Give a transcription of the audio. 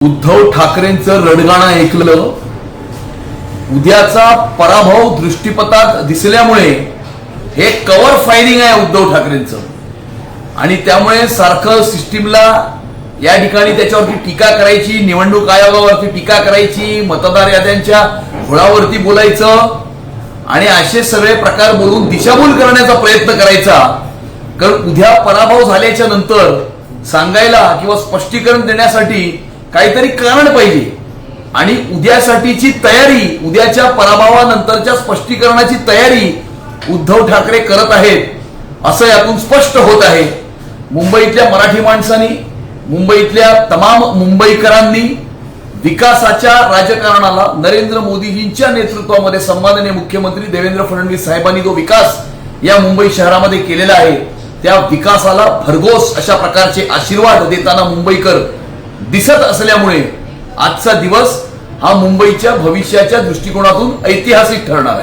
उद्धव ठाकरेंचं रडगाणं ऐकलं. उद्याचा पराभव दृष्टीपथात दिसल्यामुळे हे कव्हर फायरिंग आहे उद्धव ठाकरेंचं आणि त्यामुळे सारखं सिस्टीमला या ठिकाणी त्याच्यावरती टीका करायची, निवडणूक आयोगावरती टीका करायची, मतदार याद्यांच्या घोळावरती बोलायचं आणि असे सगळे प्रकार बोलून दिशाभूल करण्याचा प्रयत्न करायचा. कारण उद्या पराभव झाल्याच्या नंतर सांगायला किंवा स्पष्टीकरण देण्यासाठी काहीतरी कारण पाहिजे आणि उद्यासाठीची तयारी, उद्याच्या पराभवानंतरच्या स्पष्टीकरणाची तयारी उद्धव ठाकरे करत आहेत असं यातून स्पष्ट होत आहे. मुंबईतल्या मराठी माणसांनी, मुंबईतल्या तमाम मुंबईकरांनी विकासाच्या राजकारणाला नरेंद्र मोदीजींच्या नेतृत्वामध्ये सन्माननीय मुख्यमंत्री देवेंद्र फडणवीस साहेबांनी जो विकास या मुंबई शहरामध्ये केलेला आहे त्या विकासाला भरघोस अशा प्रकारचे आशीर्वाद देताना मुंबईकर दिसत असल्यामुळे आजचा दिवस हा मुंबईच्या भविष्याच्या दृष्टिकोनातून ऐतिहासिक ठरणार आहे.